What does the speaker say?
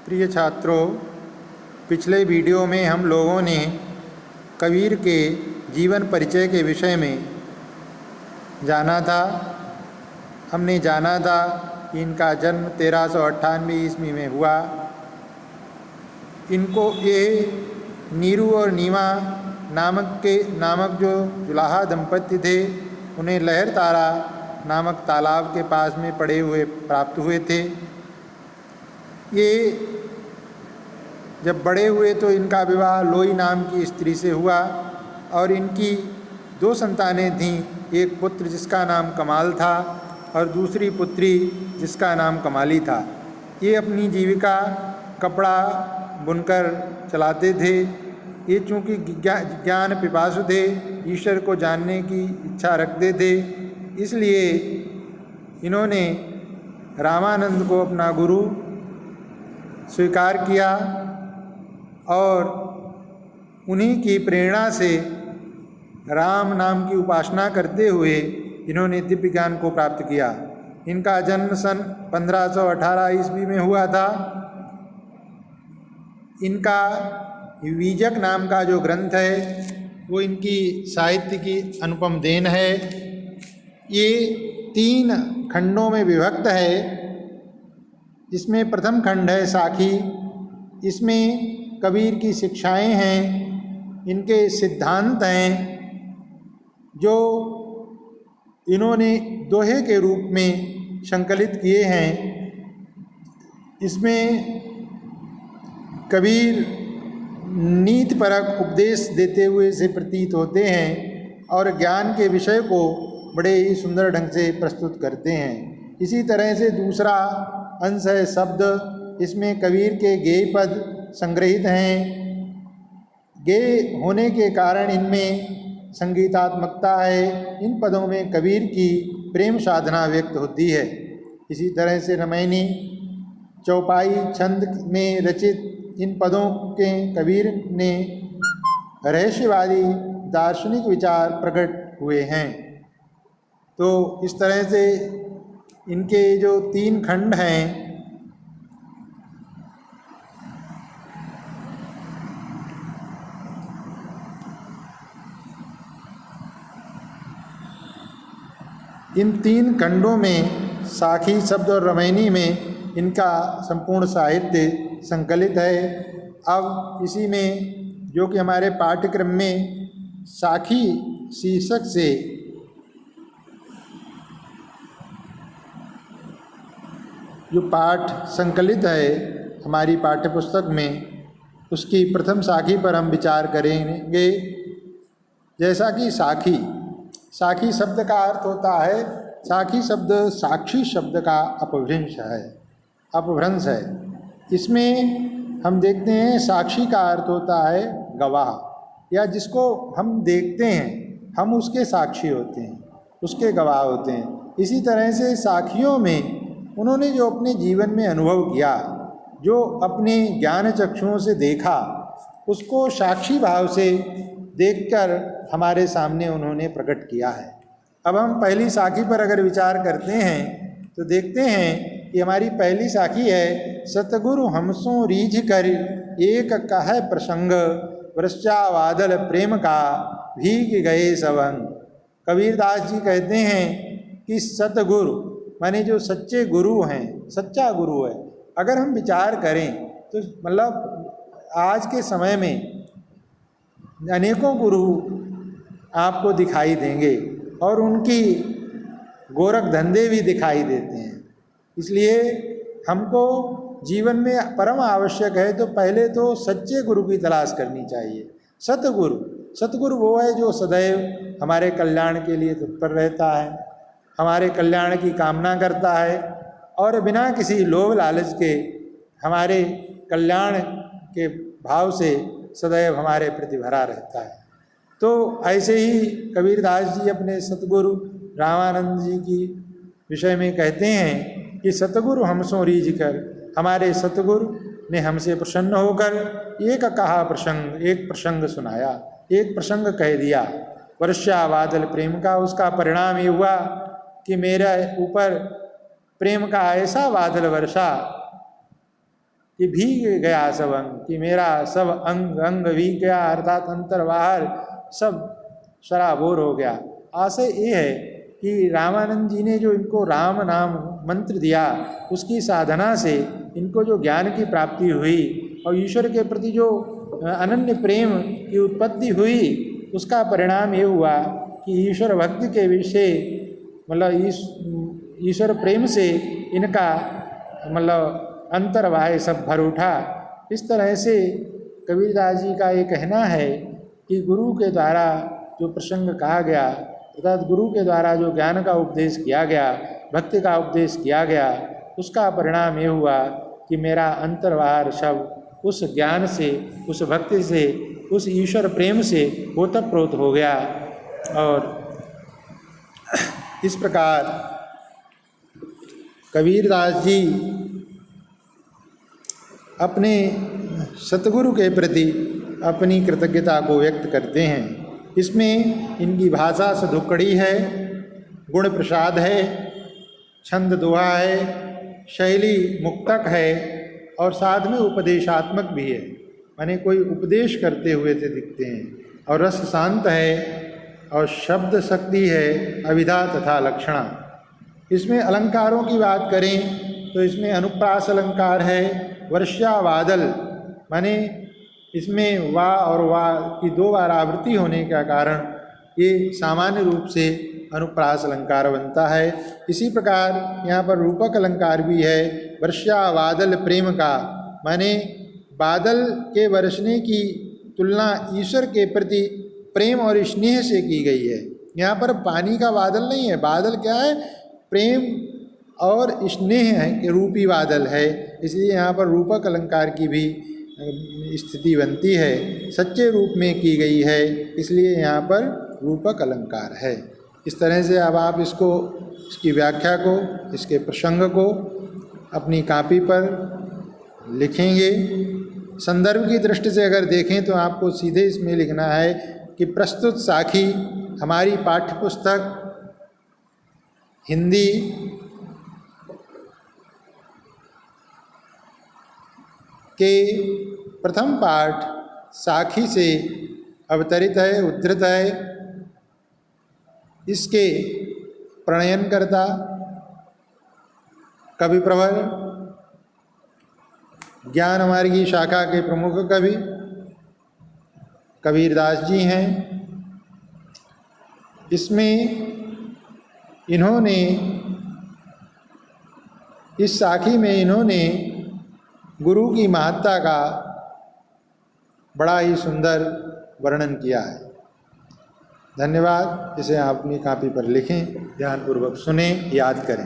प्रिय छात्रों, पिछले वीडियो में हम लोगों ने कबीर के जीवन परिचय के विषय में जाना था। हमने जाना था कि इनका जन्म 1398 ईस्वी में हुआ। इनको ये नीरू और नीमा नामक जो जुलाहा दंपत्ति थे, उन्हें लहर तारा नामक तालाब के पास में पड़े हुए प्राप्त हुए थे। ये जब बड़े हुए तो इनका विवाह लोई नाम की स्त्री से हुआ और इनकी 2 संतानें थीं। एक पुत्र जिसका नाम कमाल था और दूसरी पुत्री जिसका नाम कमाली था। ये अपनी जीविका कपड़ा बुनकर चलाते थे। ये चूँकि ज्ञान पिपासु थे, ईश्वर को जानने की इच्छा रखते थे, इसलिए इन्होंने रामानंद को अपना गुरु स्वीकार किया और उन्हीं की प्रेरणा से राम नाम की उपासना करते हुए इन्होंने दिव्य ज्ञान को प्राप्त किया। इनका जन्म सन 1518 ईस्वी में हुआ था। इनका बीजक नाम का जो ग्रंथ है वो इनकी साहित्य की अनुपम देन है। ये 3 खंडों में विभक्त है। इसमें प्रथम खंड है साखी। इसमें कबीर की शिक्षाएं हैं, इनके सिद्धांत हैं जो इन्होंने दोहे के रूप में संकलित किए हैं। इसमें कबीर नीतिपरक उपदेश देते हुए से प्रतीत होते हैं और ज्ञान के विषय को बड़े ही सुंदर ढंग से प्रस्तुत करते हैं। इसी तरह से दूसरा अंश है शब्द। इसमें कबीर के गेय पद संग्रहित हैं। गेय होने के कारण इनमें संगीतात्मकता है। इन पदों में कबीर की प्रेम साधना व्यक्त होती है। इसी तरह से रामायणी चौपाई छंद में रचित इन पदों के कबीर ने रहस्यवादी दार्शनिक विचार प्रकट हुए हैं। तो इस तरह से इनके जो 3 खंड हैं, इन 3 खंडों में साखी शब्द और रामायणी में इनका संपूर्ण साहित्य संकलित है। अब इसी में जो कि हमारे पाठ्यक्रम में साखी शीर्षक से जो पाठ संकलित है हमारी पाठ्यपुस्तक में, उसकी प्रथम साखी पर हम विचार करेंगे। जैसा कि साखी शब्द का अर्थ होता है, साखी शब्द साक्षी शब्द का अपभ्रंश है। इसमें हम देखते हैं साक्षी का अर्थ होता है गवाह, या जिसको हम देखते हैं हम उसके साक्षी होते हैं, उसके गवाह होते हैं। इसी तरह से साखियों में उन्होंने जो अपने जीवन में अनुभव किया, जो अपने ज्ञान चक्षुओं से देखा, उसको साक्षी भाव से देखकर हमारे सामने उन्होंने प्रकट किया है। अब हम पहली साखी पर अगर विचार करते हैं तो देखते हैं कि हमारी पहली साखी है, सतगुरु हमसों रीझ कर एक कह प्रसंग, वृश्चावादल प्रेम का भीग गए सबंग। कबीरदास जी कहते हैं कि सतगुरु माने जो सच्चे गुरु हैं, सच्चा गुरु है। अगर हम विचार करें तो मतलब आज के समय में अनेकों गुरु आपको दिखाई देंगे और उनकी गोरख धंधे भी दिखाई देते हैं। इसलिए हमको जीवन में परम आवश्यक है तो पहले तो सच्चे गुरु की तलाश करनी चाहिए। सतगुरु वो है जो सदैव हमारे कल्याण के लिए तत्पर रहता है, हमारे कल्याण की कामना करता है और बिना किसी लोभ लालच के हमारे कल्याण के भाव से सदैव हमारे प्रति भरा रहता है। तो ऐसे ही कबीरदास जी अपने सतगुरु रामानंद जी की विषय में कहते हैं कि सतगुरु हमसों रीझ कर, हमारे सतगुरु ने हमसे प्रसन्न होकर एक प्रसंग सुनाया, एक प्रसंग कह दिया। वर्षा बादल प्रेम का, उसका परिणाम ये हुआ कि मेरे ऊपर प्रेम का ऐसा बादल वर्षा कि भीग गया सब अंग, कि मेरा सब अंग अंग भीग गया, अर्थात अंतर बाहर सब सराबोर हो गया। आशय ये है कि रामानंद जी ने जो इनको राम नाम मंत्र दिया, उसकी साधना से इनको जो ज्ञान की प्राप्ति हुई और ईश्वर के प्रति जो अनन्य प्रेम की उत्पत्ति हुई, उसका परिणाम ये हुआ कि ईश्वर भक्ति के विषय मतलब ईश्वर प्रेम से इनका मतलब अंतर्वाह सब भर उठा। इस तरह से कबीरदास जी का ये कहना है कि गुरु के द्वारा जो प्रसंग कहा गया, अर्थात गुरु के द्वारा जो ज्ञान का उपदेश किया गया, भक्ति का उपदेश किया गया, उसका परिणाम ये हुआ कि मेरा अंतर्वाह सब उस ज्ञान से, उस भक्ति से, उस ईश्वर प्रेम से ओतप्रोत हो गया। और इस प्रकार कबीरदास जी अपने सतगुरु के प्रति अपनी कृतज्ञता को व्यक्त करते हैं। इसमें इनकी भाषा सधुकड़ी है, गुण प्रसाद है, छंद दोहा है, शैली मुक्तक है और साथ में उपदेशात्मक भी है, माने कोई उपदेश करते हुए से दिखते हैं। और रस शांत है और शब्द शक्ति है, अभिधा तथा लक्षणा। इसमें अलंकारों की बात करें तो इसमें अनुप्रास अलंकार है, वर्षा बादल, माने इसमें वा और वा की दो बार आवृत्ति होने का कारण ये सामान्य रूप से अनुप्रास अलंकार बनता है। इसी प्रकार यहाँ पर रूपक अलंकार भी है, वर्षा बादल प्रेम का, माने बादल के बरसने की तुलना ईश्वर के प्रति प्रेम और स्नेह से की गई है। यहाँ पर पानी का बादल नहीं है, बादल क्या है, प्रेम और स्नेह के रूपी बादल है, इसलिए यहाँ पर रूपक अलंकार की भी स्थिति बनती है। सच्चे रूप में की गई है, इसलिए यहाँ पर रूपक अलंकार है। इस तरह से अब आप इसको, इसकी व्याख्या को, इसके प्रसंग को अपनी कापी पर लिखेंगे। संदर्भ की दृष्टि से अगर देखें तो आपको सीधे इसमें लिखना है कि प्रस्तुत साखी हमारी पाठ्यपुस्तक हिंदी के प्रथम पाठ साखी से अवतरित है, उद्धृत है। इसके प्रणयनकर्ता कवि प्रवर ज्ञान मार्गी शाखा के प्रमुख कवि कबीरदास जी हैं। इसमें इन्होंने, इस साखी में इन्होंने गुरु की महत्ता का बड़ा ही सुंदर वर्णन किया है। धन्यवाद। इसे आप अपनी कॉपी पर लिखें, ध्यानपूर्वक सुनें, याद करें।